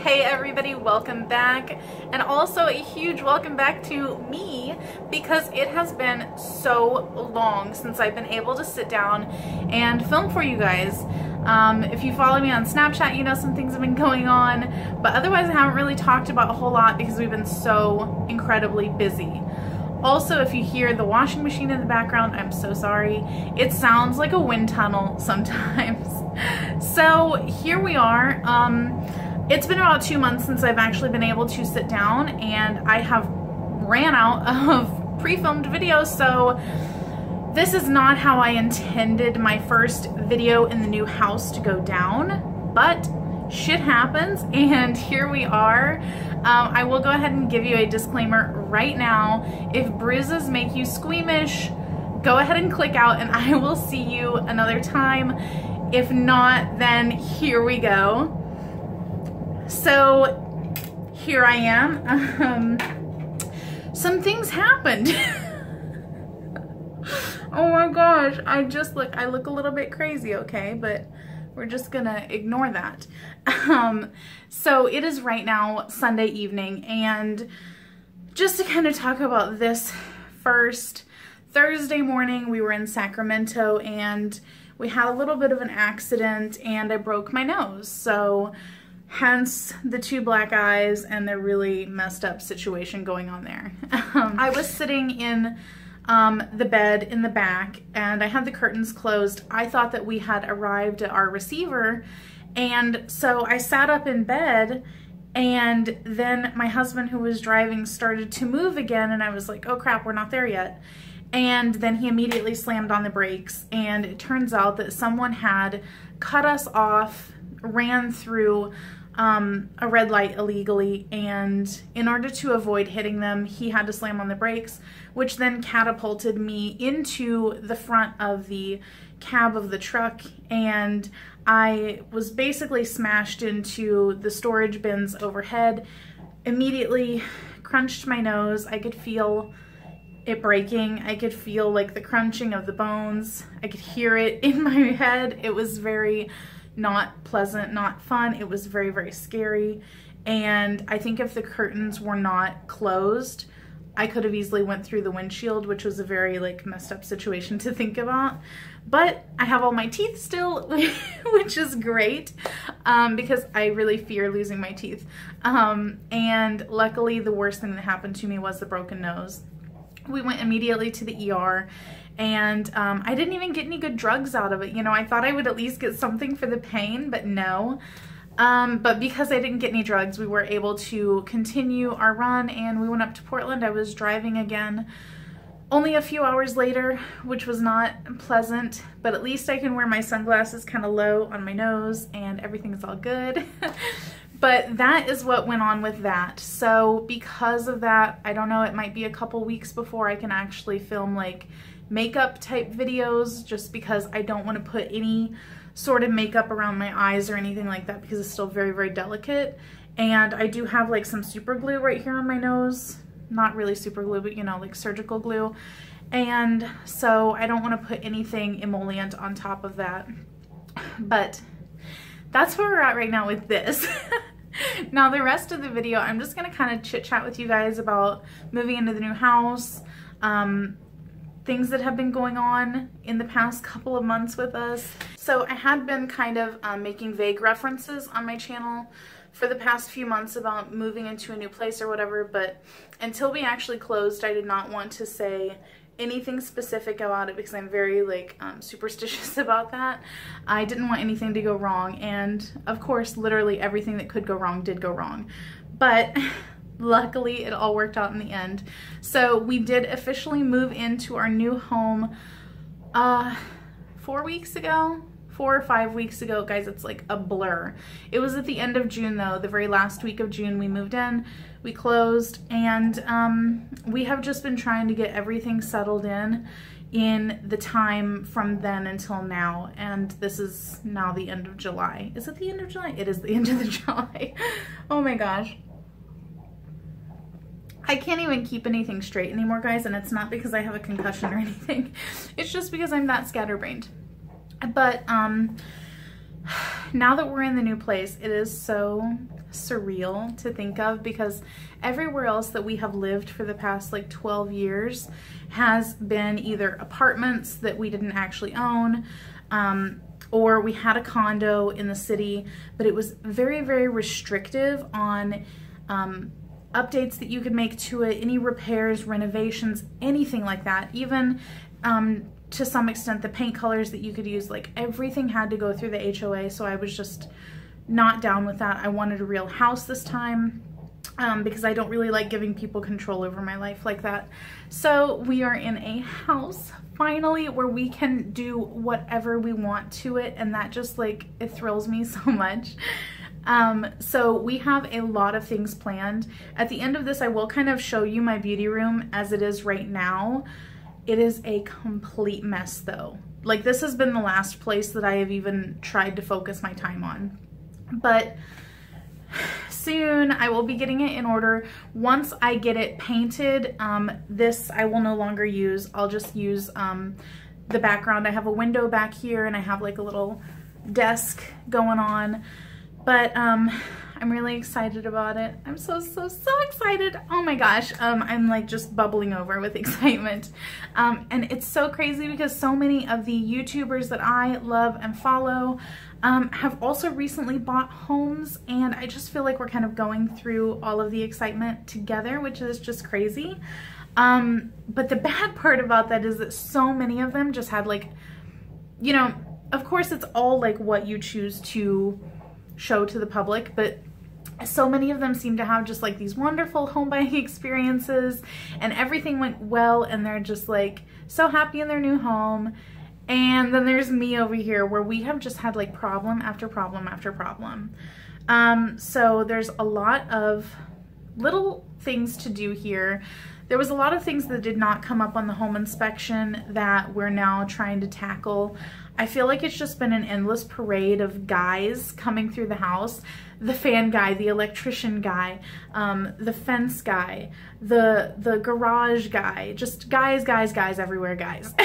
Hey everybody, welcome back, and also a huge welcome back to me because it has been so long since I've been able to sit down and film for you guys. If you follow me on Snapchat, you know some things have been going on, but otherwise I haven't really talked about a whole lot because we've been so incredibly busy. Also, if you hear the washing machine in the background, I'm so sorry. It sounds like a wind tunnel sometimes. So here we are. It's been about 2 months since I've actually been able to sit down, and I have ran out of pre-filmed videos, so this is not how I intended my first video in the new house to go down, but shit happens, and here we are. I will go ahead and give you a disclaimer right now. If bruises make you squeamish, go ahead and click out and I will see you another time. If not, then here we go. So here I am. Some things happened. Oh my gosh, I look a little bit crazy, okay? But we're just gonna ignore that. So it is right now Sunday evening, and just to kind of talk about this first, Thursday morning we were in Sacramento and we had a little bit of an accident and I broke my nose. So hence the 2 black eyes and the really messed up situation going on there. I was sitting in the bed in the back and I had the curtains closed. I thought that we had arrived at our receiver, and so I sat up in bed, and then my husband, who was driving, started to move again, and I was like, oh crap, we're not there yet. And then he immediately slammed on the brakes, and it turns out that someone had cut us off, ran through a red light illegally, and in order to avoid hitting them, he had to slam on the brakes, which then catapulted me into the front of the cab of the truck, and I was basically smashed into the storage bins overhead. Immediately crunched my nose. I could feel it breaking. I could feel like the crunching of the bones. I could hear it in my head. It was very not pleasant, not fun. It was very, very scary. And I think if the curtains were not closed, I could have easily went through the windshield, which was a very like messed up situation to think about. But I have all my teeth still, which is great, because I really fear losing my teeth. And luckily the worst thing that happened to me was the broken nose. We went immediately to the ER, and I didn't even get any good drugs out of it. You know, I thought I would at least get something for the pain, but no. But because I didn't get any drugs, we were able to continue our run, and we went up to Portland. I was driving again only a few hours later, which was not pleasant, but at least I can wear my sunglasses kind of low on my nose and everything's all good. But that is what went on with that. So because of that, I don't know, it might be a couple weeks before I can actually film like makeup type videos, just because I don't want to put any sort of makeup around my eyes or anything like that because it's still very, very delicate. And I do have like some super glue right here on my nose. Not really super glue, but you know, like surgical glue. And so I don't want to put anything emollient on top of that. But that's where we're at right now with this. Now the rest of the video, I'm just going to kind of chit chat with you guys about moving into the new house, things that have been going on in the past couple of months with us. So I had been kind of making vague references on my channel for the past few months about moving into a new place or whatever, but until we actually closed, I did not want to say anything specific about it because I'm very like superstitious about that. I didn't want anything to go wrong, and of course literally everything that could go wrong did go wrong, but luckily it all worked out in the end. So we did officially move into our new home 4 weeks ago. 4 or 5 weeks ago, guys. It's like a blur. It was at the end of June though, the very last week of June we moved in, we closed, and we have just been trying to get everything settled in the time from then until now, and this is now the end of July. Is it the end of July? It is the end of the July. Oh my gosh. I can't even keep anything straight anymore, guys, and it's not because I have a concussion or anything. It's just because I'm that scatterbrained. But now that we're in the new place, it is so surreal to think of, because everywhere else that we have lived for the past like 12 years has been either apartments that we didn't actually own, or we had a condo in the city, but it was very, very restrictive on updates that you could make to it, any repairs, renovations, anything like that. Even to some extent the paint colors that you could use, like everything had to go through the HOA, so I was just not down with that. I wanted a real house this time, because I don't really like giving people control over my life like that. So we are in a house finally where we can do whatever we want to it, and that just like, it thrills me so much. So we have a lot of things planned. At the end of this, I will kind of show you my beauty room as it is right now. It is a complete mess though. Like, this has been the last place that I have even tried to focus my time on. But soon I will be getting it in order. Once I get it painted, this I will no longer use. I'll just use the background. I have a window back here and I have like a little desk going on. But I'm really excited about it. I'm so excited. Oh my gosh. I'm like just bubbling over with excitement. And it's so crazy because so many of the YouTubers that I love and follow have also recently bought homes, and I just feel like we're kind of going through all of the excitement together, which is just crazy. But the bad part about that is that so many of them just had like, you know, of course it's all like what you choose to show to the public, but so many of them seem to have just like these wonderful home buying experiences and everything went well and they're just like so happy in their new home. And then there's me over here where we have just had like problem after problem after problem. So there's a lot of little things to do here. There was a lot of things that did not come up on the home inspection that we're now trying to tackle. I feel like it's just been an endless parade of guys coming through the house. The fan guy, the electrician guy, the fence guy, the garage guy, just guys everywhere, guys.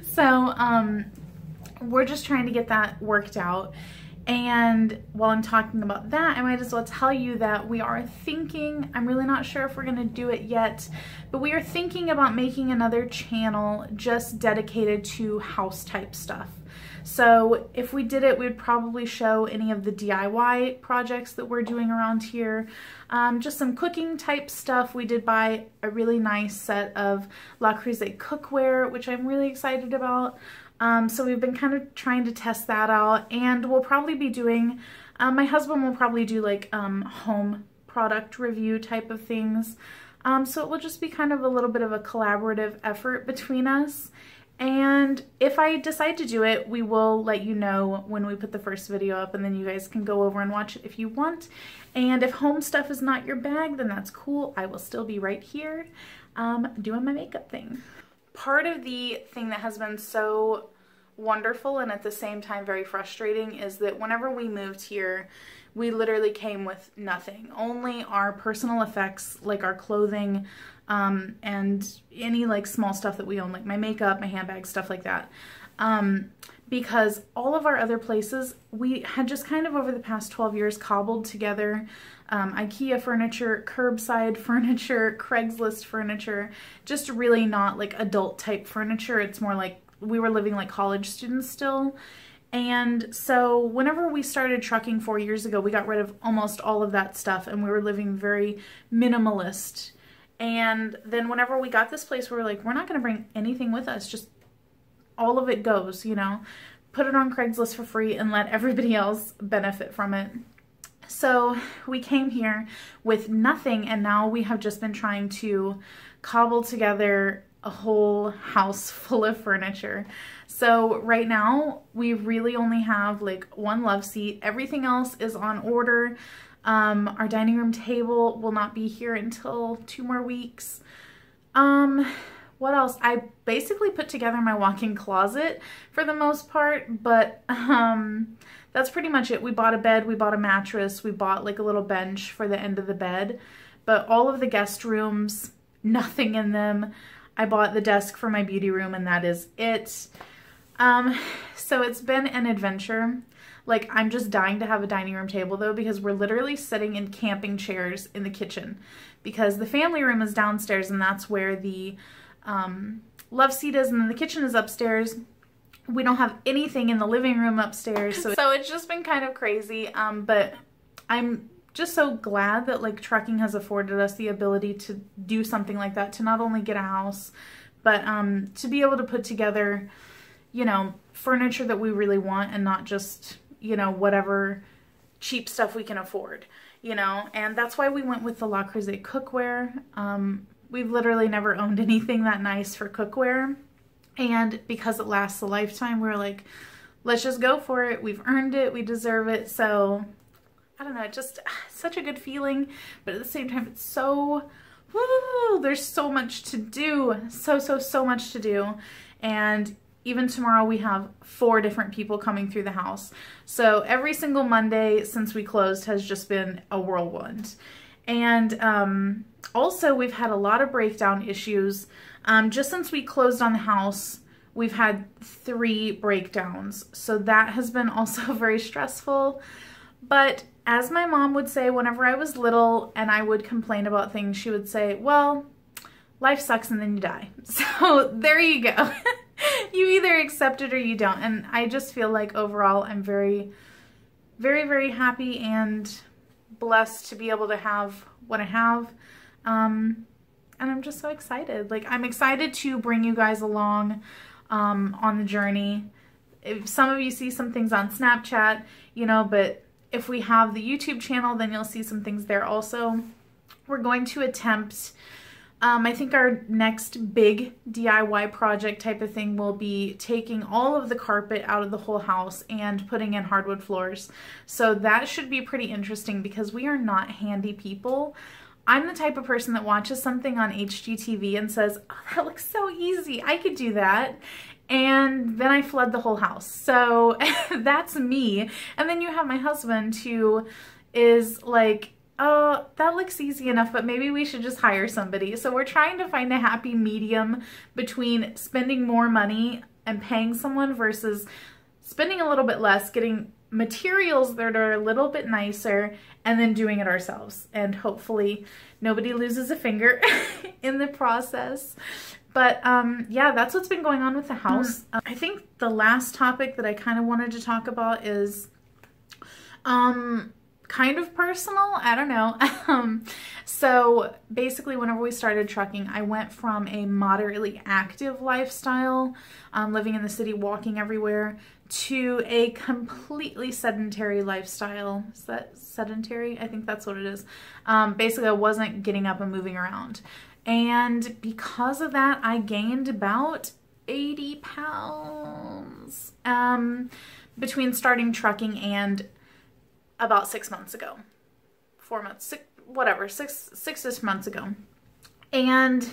So we're just trying to get that worked out. And while I'm talking about that, I might as well tell you that we are thinking, I'm really not sure if we're going to do it yet, but we are thinking about making another channel just dedicated to house type stuff. So if we did it, we would probably show any of the DIY projects that we're doing around here. Just some cooking type stuff. We did buy a really nice set of Le Creuset cookware, which I'm really excited about. So we've been kind of trying to test that out, and we'll probably be doing, my husband will probably do like home product review type of things. So it will just be kind of a little bit of a collaborative effort between us. And if I decide to do it, we will let you know when we put the first video up, and then you guys can go over and watch it if you want. And if home stuff is not your bag, then that's cool. I will still be right here doing my makeup thing. Part of the thing that has been so wonderful and at the same time very frustrating is that whenever we moved here, we literally came with nothing. Only our personal effects, like our clothing, and any like small stuff that we own, like my makeup, my handbags, stuff like that. Because all of our other places, we had just kind of over the past 12 years cobbled together IKEA furniture, curbside furniture, Craigslist furniture, just really not like adult type furniture. It's more like we were living like college students still. And so whenever we started trucking 4 years ago, we got rid of almost all of that stuff and we were living very minimalist. And then whenever we got this place, we were like, we're not going to bring anything with us, just all of it goes, you know, put it on Craigslist for free and let everybody else benefit from it. So we came here with nothing, and now we have just been trying to cobble together a whole house full of furniture. So right now we really only have like one love seat. Everything else is on order. Our dining room table will not be here until 2 more weeks. What else? I basically put together my walk-in closet for the most part, but that's pretty much it. We bought a bed, we bought a mattress, we bought like a little bench for the end of the bed, but all of the guest rooms, nothing in them. I bought the desk for my beauty room and that is it. So it's been an adventure. Like, I'm just dying to have a dining room table though, because we're literally sitting in camping chairs in the kitchen because the family room is downstairs and that's where the love seat is, and then the kitchen is upstairs. We don't have anything in the living room upstairs. So it's just been kind of crazy. But I'm just so glad that like trucking has afforded us the ability to do something like that, to not only get a house, but to be able to put together, you know, furniture that we really want and not just, you know, whatever cheap stuff we can afford, you know. And that's why we went with the Le Creuset cookware. We've literally never owned anything that nice for cookware. And because it lasts a lifetime, we're like, let's just go for it. We've earned it. We deserve it. So, I don't know, just such a good feeling. But at the same time, it's so, woo, there's so much to do. So much to do. And even tomorrow we have 4 different people coming through the house. So every single Monday since we closed has just been a whirlwind. And also we've had a lot of breakdown issues. Just since we closed on the house, we've had 3 breakdowns. So that has been also very stressful. But as my mom would say whenever I was little and I would complain about things, she would say, well, life sucks and then you die. So there you go. You either accept it or you don't. And I just feel like overall I'm very, very happy and blessed to be able to have what I have. And I'm just so excited. Like, I'm excited to bring you guys along on the journey. If some of you see some things on Snapchat, you know, but if we have the YouTube channel, then you'll see some things there also. We're going to attempt, I think our next big DIY project type of thing will be taking all of the carpet out of the whole house and putting in hardwood floors. So that should be pretty interesting because we are not handy people. I'm the type of person that watches something on HGTV and says, oh, that looks so easy, I could do that. And then I flood the whole house. So that's me. And then you have my husband who is like, oh, that looks easy enough, but maybe we should just hire somebody. So we're trying to find a happy medium between spending more money and paying someone versus spending a little bit less, getting materials that are a little bit nicer, and then doing it ourselves. And hopefully nobody loses a finger in the process. But yeah, that's what's been going on with the house. I think the last topic that I kind of wanted to talk about is kind of personal. I don't know. So basically whenever we started trucking, I went from a moderately active lifestyle, living in the city, walking everywhere, to a completely sedentary lifestyle. Is that sedentary? I think that's what it is. Basically I wasn't getting up and moving around. And because of that, I gained about 80 pounds between starting trucking and about 6 months ago. 4 months, whatever, six-ish months ago. And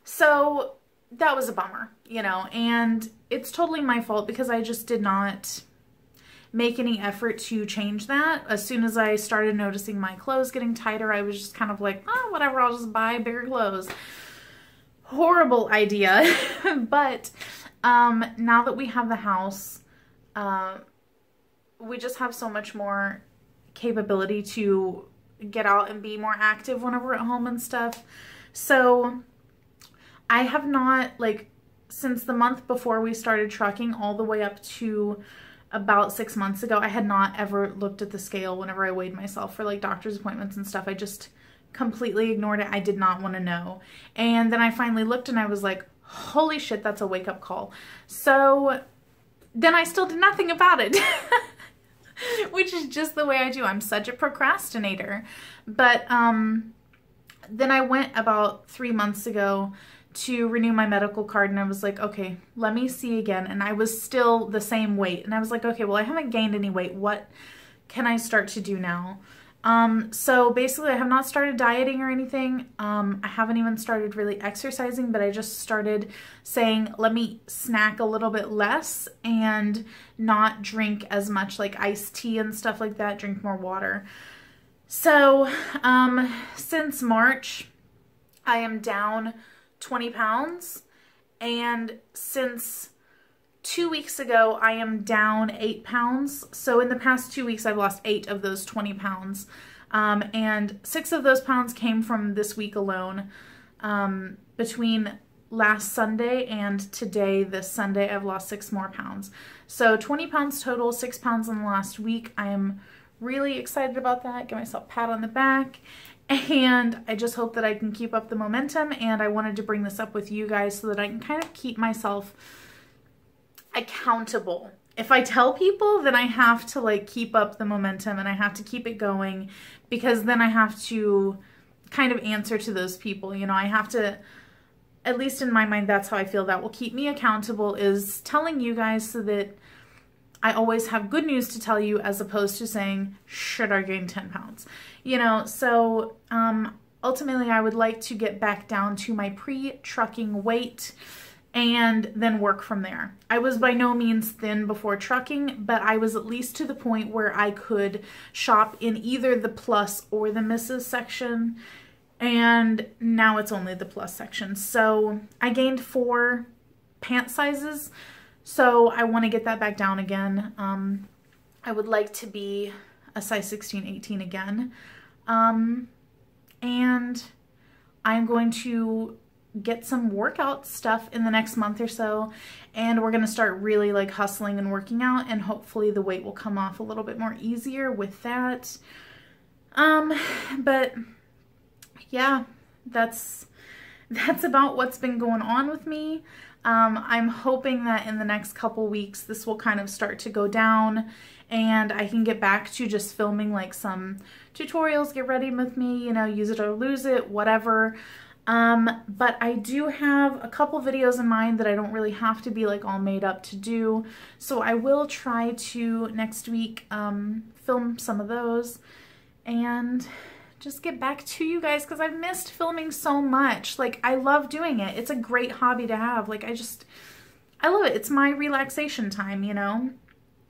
so that was a bummer, you know, and it's totally my fault because I just did not make any effort to change that. As soon as I started noticing my clothes getting tighter, I was just kind of like, oh, whatever, I'll just buy bigger clothes. Horrible idea. But now that we have the house, we just have so much more capability to get out and be more active whenever we're at home and stuff. So I have not, like, since the month before we started trucking all the way up to about 6 months ago, I had not ever looked at the scale whenever I weighed myself for like doctor's appointments and stuff. I just completely ignored it. I did not want to know. And then I finally looked and I was like, holy shit, that's a wake-up call. So then I still did nothing about it. Which is just the way I do. I'm such a procrastinator. But then I went about 3 months ago to renew my medical card and I was like, okay, let me see again. And I was still the same weight. And I was like, okay, well, I haven't gained any weight. What can I start to do now? So basically I have not started dieting or anything. I haven't even started really exercising, but I just started saying, let me snack a little bit less and not drink as much like iced tea and stuff like that, drink more water. So, since March, I am down 20 pounds. And since 2 weeks ago, I am down 8 pounds. So in the past 2 weeks, I've lost 8 of those 20 pounds. And 6 of those pounds came from this week alone. Between last Sunday and today, this Sunday, I've lost 6 more pounds. So 20 pounds total, 6 pounds in the last week. I am really excited about that. Give myself a pat on the back. And I just hope that I can keep up the momentum. And I wanted to bring this up with you guys so that I can kind of keep myself accountable. If I tell people, then I have to like keep up the momentum and I have to keep it going, because then I have to kind of answer to those people. You know, I have to, at least in my mind, that's how I feel that will keep me accountable, is telling you guys so that I always have good news to tell you, as opposed to saying, should I gain 10 pounds? You know, so ultimately I would like to get back down to my pre-trucking weight and then work from there. I was by no means thin before trucking, but I was at least to the point where I could shop in either the plus or the misses section, and now it's only the plus section. So I gained 4 pant sizes, so I want to get that back down again. I would like to be a size 16, 18 again. And I'm going to get some workout stuff in the next month or so, and we're going to start really like hustling and working out, and hopefully the weight will come off a little bit more easier with that. But yeah, that's about what's been going on with me. I'm hoping that in the next couple weeks this will kind of start to go down and I can get back to just filming like some tutorials, get ready with me, you know, use it or lose it, whatever. But I do have a couple videos in mind that I don't really have to be like all made up to do. So I will try to next week film some of those and just get back to you guys, because I've missed filming so much. Like, I love doing it. It's a great hobby to have. Like, I love it. It's my relaxation time, you know?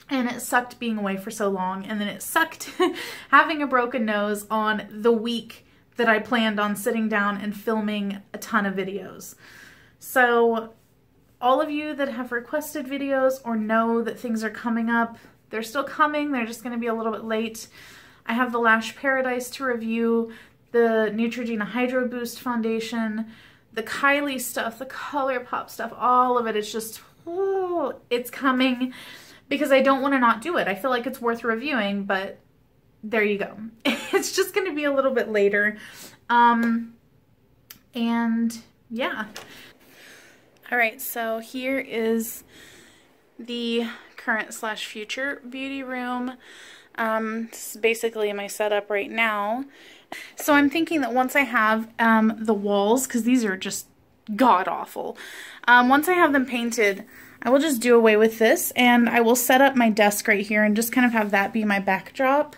And it sucked being away for so long, and then it sucked having a broken nose on the week that I planned on sitting down and filming a ton of videos. So all of you that have requested videos or know that things are coming up, they're still coming. They're just going to be a little bit late. I have the Lash Paradise to review, the Neutrogena Hydro Boost Foundation, the Kylie stuff, the ColourPop stuff, all of it. It's just, oh, it's coming, because I don't want to not do it. I feel like it's worth reviewing, but there you go. It's just going to be a little bit later. And yeah. All right, so here is the current / future beauty room. This is basically my setup right now. So I'm thinking that once I have the walls, because these are just god-awful, once I have them painted, I will just do away with this, and I will set up my desk right here and just kind of have that be my backdrop.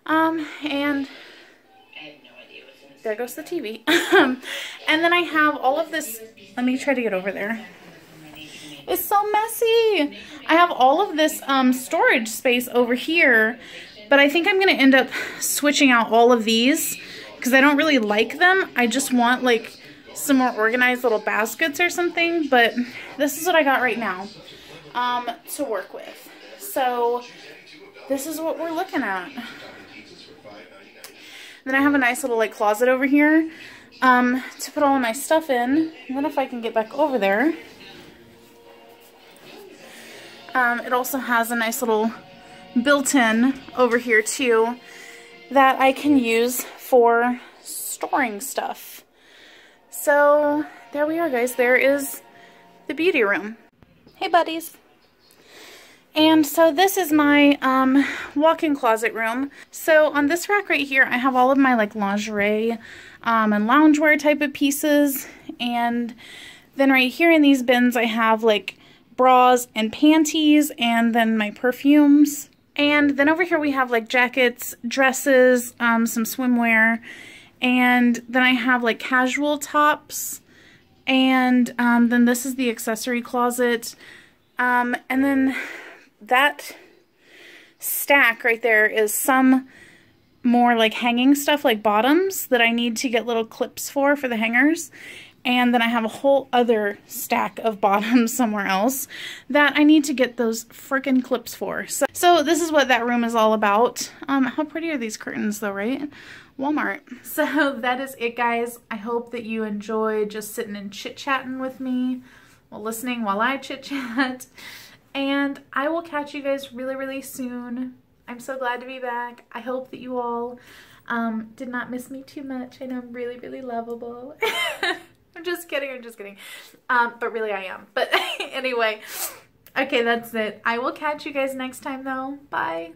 And there goes the TV. And then I have all of this. Let me try to get over there. It's so messy. I have all of this storage space over here, but I think I'm going to end up switching out all of these because I don't really like them. I just want like some more organized little baskets or something, but this is what I got right now to work with. So this is what we're looking at. Then I have a nice little like closet over here to put all of my stuff in. And then if I can get back over there, it also has a nice little built-in over here too that I can use for storing stuff. So there we are, guys. There is the beauty room. Hey buddies. And so this is my walk-in closet room. So on this rack right here, I have all of my like lingerie and loungewear type of pieces. And then right here in these bins, I have like bras and panties, and then my perfumes. And then over here we have like jackets, dresses, some swimwear, and then I have like casual tops, and then this is the accessory closet, and then that stack right there is some more like hanging stuff, like bottoms that I need to get little clips for the hangers. And then I have a whole other stack of bottoms somewhere else that I need to get those freaking clips for. So this is what that room is all about. How pretty are these curtains though, right? Walmart. So that is it, guys. I hope that you enjoyed just sitting and chit-chatting with me while listening while I chit-chat. And I will catch you guys really, really soon. I'm so glad to be back. I hope that you all did not miss me too much. I know I'm really, really lovable. I'm just kidding, I'm just kidding. But really I am. But anyway, okay, that's it. I will catch you guys next time though. Bye.